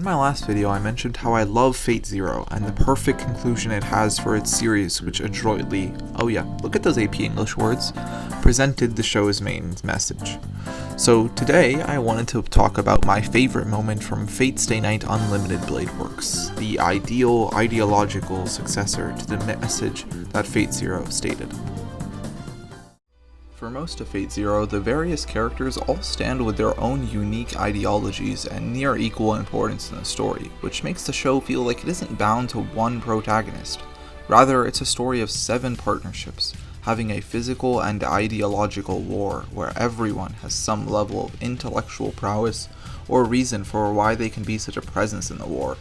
In my last video, I mentioned how I love Fate Zero and the perfect conclusion it has for its series, which adroitly, oh yeah, look at those AP English words, presented the show's main message. So today, I wanted to talk about my favorite moment from Fate Stay Night Unlimited Blade Works, the ideal ideological successor to the message that Fate Zero stated. For most of Fate Zero, the various characters all stand with their own unique ideologies and near equal importance in the story, which makes the show feel like it isn't bound to one protagonist. Rather, it's a story of 7 partnerships, having a physical and ideological war where everyone has some level of intellectual prowess or reason for why they can be such a presence in the war.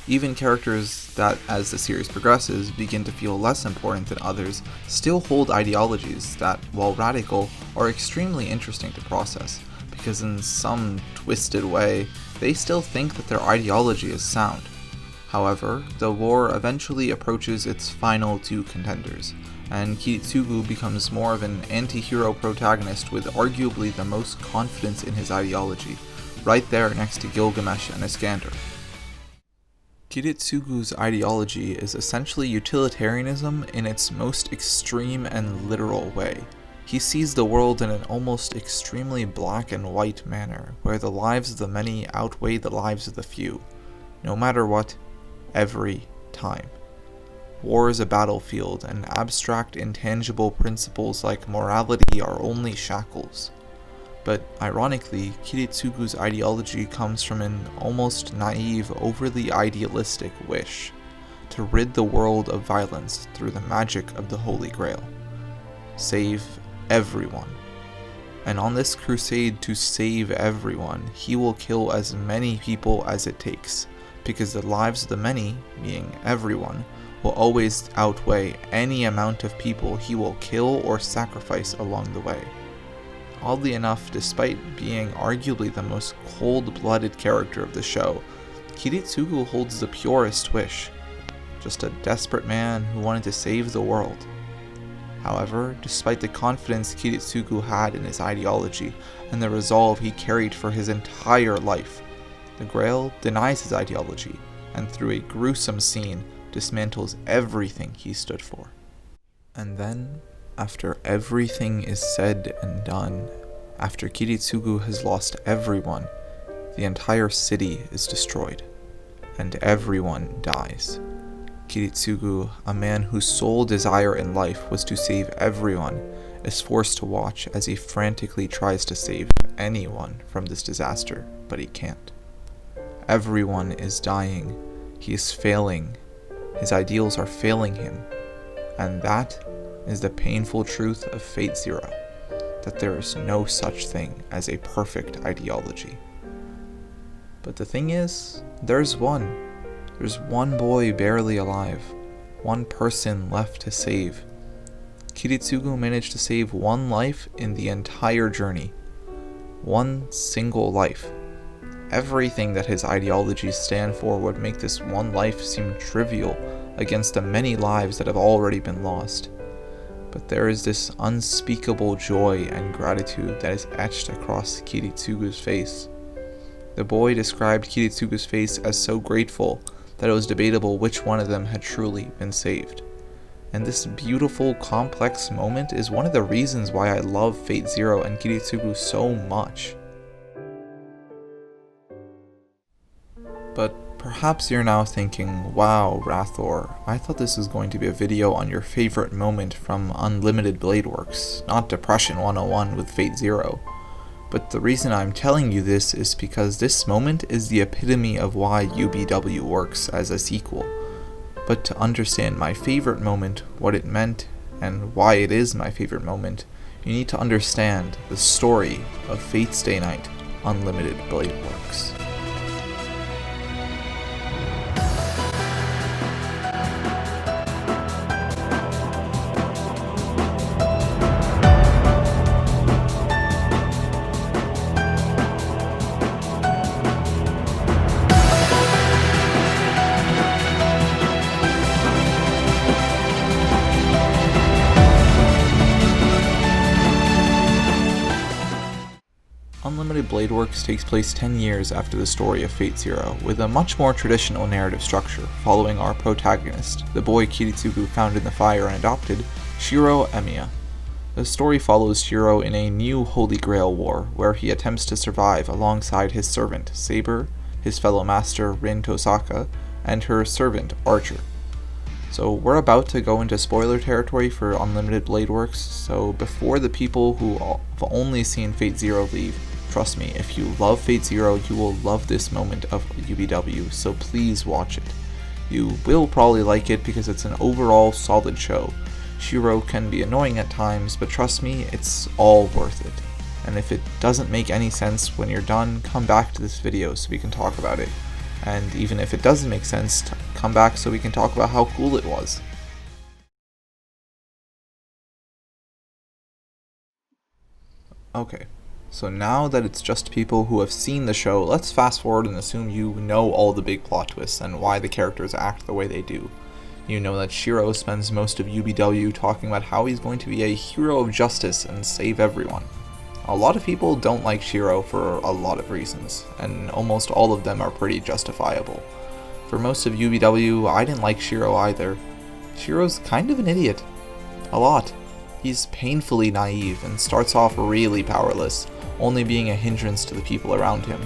Even characters that, as the series progresses, begin to feel less important than others still hold ideologies that, while radical, are extremely interesting to process, because in some twisted way, they still think that their ideology is sound. However, the war eventually approaches its final 2 contenders, and Kiritsugu becomes more of an anti-hero protagonist with arguably the most confidence in his ideology, right there next to Gilgamesh and Iskander. Kiritsugu's ideology is essentially utilitarianism in its most extreme and literal way. He sees the world in an almost extremely black and white manner, where the lives of the many outweigh the lives of the few, no matter what, every time. War is a battlefield, and abstract, intangible principles like morality are only shackles. But ironically, Kiritsugu's ideology comes from an almost naive, overly idealistic wish to rid the world of violence through the magic of the Holy Grail. Save everyone. And on this crusade to save everyone, he will kill as many people as it takes, because the lives of the many, being everyone, will always outweigh any amount of people he will kill or sacrifice along the way. Oddly enough, despite being arguably the most cold-blooded character of the show, Kiritsugu holds the purest wish, just a desperate man who wanted to save the world. However, despite the confidence Kiritsugu had in his ideology and the resolve he carried for his entire life, the Grail denies his ideology, and through a gruesome scene, dismantles everything he stood for. And then, after everything is said and done, after Kiritsugu has lost everyone, the entire city is destroyed, and everyone dies. Kiritsugu, a man whose sole desire in life was to save everyone, is forced to watch as he frantically tries to save anyone from this disaster, but he can't. Everyone is dying, he is failing, his ideals are failing him, and that is the painful truth of Fate Zero, that there is no such thing as a perfect ideology. But the thing is, there's one boy barely alive, one person left to save. Kiritsugu managed to save one life in the entire journey. One single life. Everything that his ideologies stand for would make this one life seem trivial against the many lives that have already been lost. But there is this unspeakable joy and gratitude that is etched across Kiritsugu's face. The boy described Kiritsugu's face as so grateful that it was debatable which one of them had truly been saved. And this beautiful, complex moment is one of the reasons why I love Fate Zero and Kiritsugu so much. But perhaps you're now thinking, wow, Rathor, I thought this was going to be a video on your favorite moment from Unlimited Blade Works, not Depression 101 with Fate Zero. But the reason I'm telling you this is because this moment is the epitome of why UBW works as a sequel. But to understand my favorite moment, what it meant, and why it is my favorite moment, you need to understand the story of Fate Stay Night Unlimited Blade Works. Unlimited Blade Works takes place 10 years after the story of Fate Zero, with a much more traditional narrative structure, following our protagonist, the boy Kiritsugu found in the fire and adopted, Shiro Emiya. The story follows Shiro in a new Holy Grail war, where he attempts to survive alongside his servant, Saber, his fellow master, Rin Tosaka, and her servant, Archer. So we're about to go into spoiler territory for Unlimited Blade Works, so before the people who have only seen Fate Zero leave, trust me, if you love Fate Zero, you will love this moment of UBW, so please watch it. You will probably like it because it's an overall solid show. Shiro can be annoying at times, but trust me, it's all worth it. And if it doesn't make any sense when you're done, come back to this video so we can talk about it. And even if it doesn't make sense, come back so we can talk about how cool it was. Okay, so now that it's just people who have seen the show, let's fast forward and assume you know all the big plot twists and why the characters act the way they do. You know that Shiro spends most of UBW talking about how he's going to be a hero of justice and save everyone. A lot of people don't like Shiro for a lot of reasons, and almost all of them are pretty justifiable. For most of UBW, I didn't like Shiro either. Shiro's kind of an idiot. A lot. He's painfully naive and starts off really powerless, only being a hindrance to the people around him.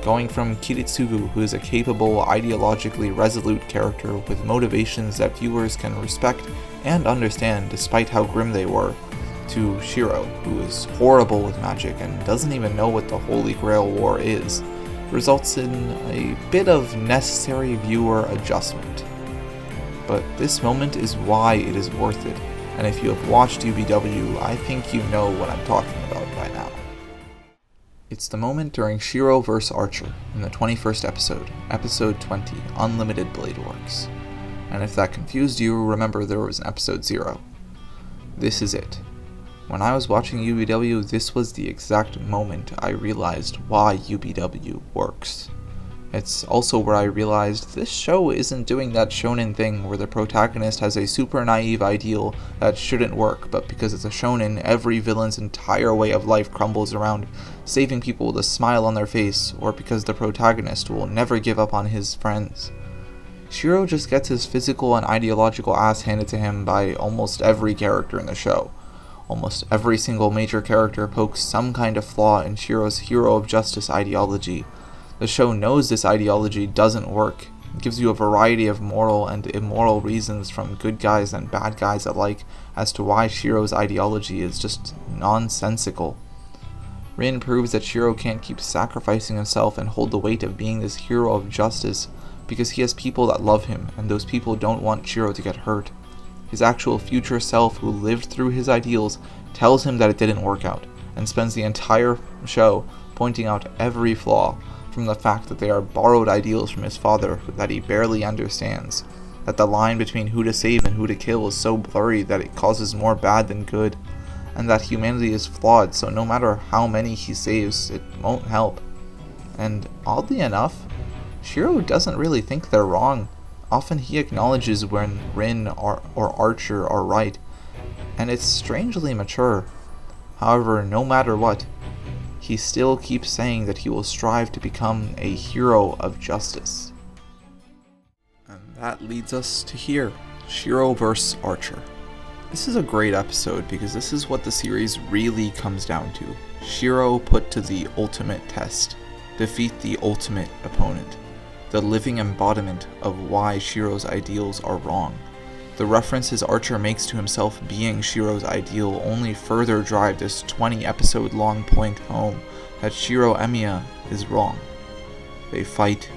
Going from Kiritsugu, who is a capable, ideologically resolute character with motivations that viewers can respect and understand despite how grim they were, to Shiro, who is horrible with magic and doesn't even know what the Holy Grail War is, results in a bit of necessary viewer adjustment. But this moment is why it is worth it, and if you have watched UBW, I think you know what I'm talking about by now. It's the moment during Shiro vs. Archer in the 21st episode, episode 20, Unlimited Blade Works. And if that confused you, remember there was an episode 0. This is it. When I was watching UBW, this was the exact moment I realized why UBW works. It's also where I realized this show isn't doing that shonen thing where the protagonist has a super naive ideal that shouldn't work, but because it's a shonen, every villain's entire way of life crumbles around saving people with a smile on their face, or because the protagonist will never give up on his friends. Shiro just gets his physical and ideological ass handed to him by almost every character in the show. Almost every single major character pokes some kind of flaw in Shiro's hero of justice ideology. The show knows this ideology doesn't work. It gives you a variety of moral and immoral reasons from good guys and bad guys alike as to why Shiro's ideology is just nonsensical. Rin proves that Shiro can't keep sacrificing himself and hold the weight of being this hero of justice because he has people that love him, and those people don't want Shiro to get hurt. His actual future self, who lived through his ideals, tells him that it didn't work out, and spends the entire show pointing out every flaw, from the fact that they are borrowed ideals from his father that he barely understands, that the line between who to save and who to kill is so blurry that it causes more bad than good, and that humanity is flawed, so no matter how many he saves, it won't help. And oddly enough, Shiro doesn't really think they're wrong. Often he acknowledges when Rin or Archer are right, and it's strangely mature. However, no matter what, he still keeps saying that he will strive to become a hero of justice. And that leads us to here, Shiro vs. Archer. This is a great episode because this is what the series really comes down to. Shiro put to the ultimate test, defeat the ultimate opponent, the living embodiment of why Shiro's ideals are wrong. The references Archer makes to himself being Shiro's ideal only further drive this 20-episode long point home that Shiro Emiya is wrong. They fight,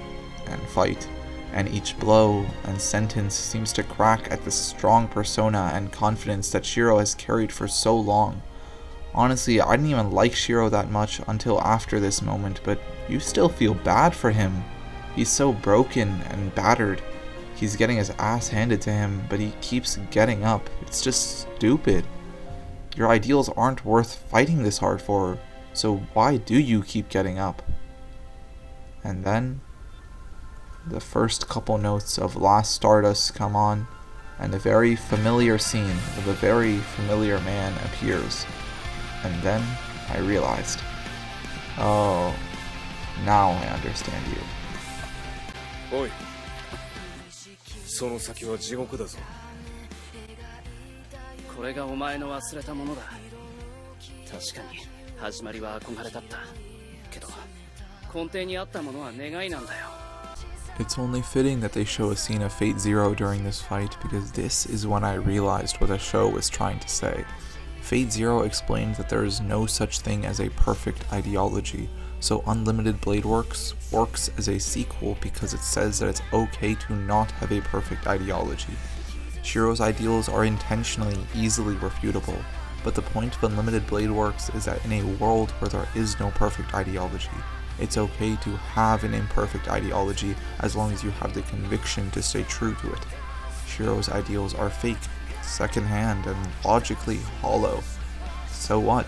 and each blow and sentence seems to crack at the strong persona and confidence that Shiro has carried for so long. Honestly, I didn't even like Shiro that much until after this moment, but you still feel bad for him. He's so broken and battered. He's getting his ass handed to him, but he keeps getting up. It's just stupid. Your ideals aren't worth fighting this hard for, so why do you keep getting up? And then, the first couple notes of Last Stardust come on, and a very familiar scene of a very familiar man appears. And then I realized, Oh, now I understand you. おい、その先は地獄だぞ。これがお前の忘れたものだ。確かに始まりは憧れだったけど、根底にあったものは願いなんだよ。 It's only fitting that they show a scene of Fate Zero during this fight, because this is when I realized what the show was trying to say. Fate Zero explained that there is no such thing as a perfect ideology, so Unlimited Blade Works works as a sequel because it says that it's okay to not have a perfect ideology. Shiro's ideals are intentionally easily refutable, but the point of Unlimited Blade Works is that in a world where there is no perfect ideology, it's okay to have an imperfect ideology as long as you have the conviction to stay true to it. Shiro's ideals are fake, secondhand, and logically hollow. So what?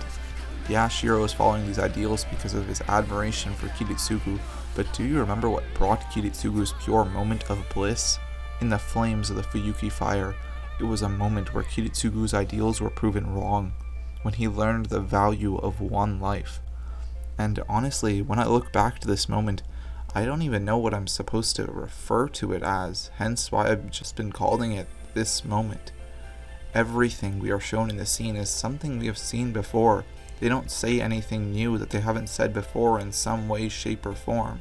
Yeah, Shiro is following these ideals because of his admiration for Kiritsugu, but do you remember what brought Kiritsugu's pure moment of bliss? In the flames of the Fuyuki fire, it was a moment where Kiritsugu's ideals were proven wrong, when he learned the value of one life. And honestly, when I look back to this moment, I don't even know what I'm supposed to refer to it as, hence why I've just been calling it this moment. Everything we are shown in the scene is something we have seen before. They don't say anything new that they haven't said before in some way, shape, or form.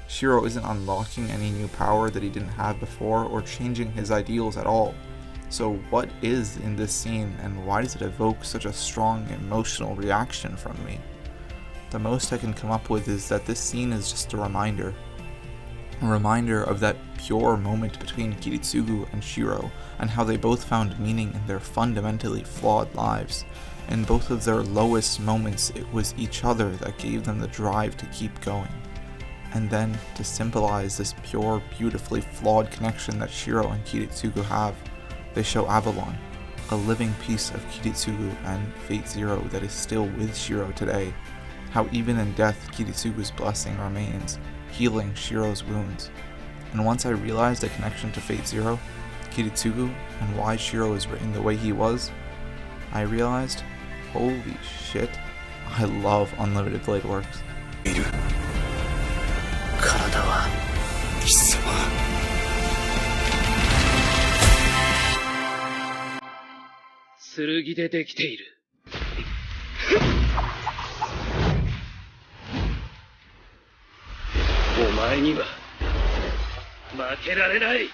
Shiro isn't unlocking any new power that he didn't have before or changing his ideals at all. So what is in this scene, and why does it evoke such a strong emotional reaction from me? The most I can come up with is that this scene is just a reminder of that pure moment between Kiritsugu and Shiro, and how they both found meaning in their fundamentally flawed lives. In both of their lowest moments, it was each other that gave them the drive to keep going. And then, to symbolize this pure, beautifully flawed connection that Shiro and Kiritsugu have, they show Avalon, a living piece of Kiritsugu and Fate Zero that is still with Shiro today. How even in death, Kiritsugu's blessing remains, healing Shiro's wounds. And once I realized the connection to Fate Zero, Kiritsugu, and why Shiro is written the way he was, I realized, holy shit, I love Unlimited Blade Works. 体は貴様。剣でできている。お前には負けられない。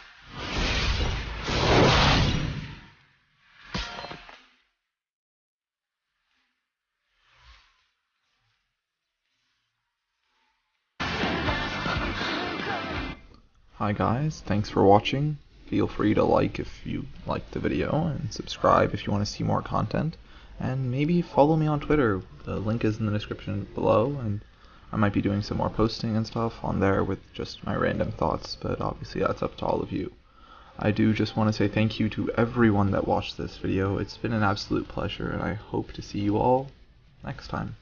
Hi guys, thanks for watching. Feel free to like if you liked the video, and subscribe if you want to see more content, and maybe follow me on Twitter. The link is in the description below, and I might be doing some more posting and stuff on there with just my random thoughts, but obviously that's up to all of you. I do just want to say thank you to everyone that watched this video. It's been an absolute pleasure, and I hope to see you all next time.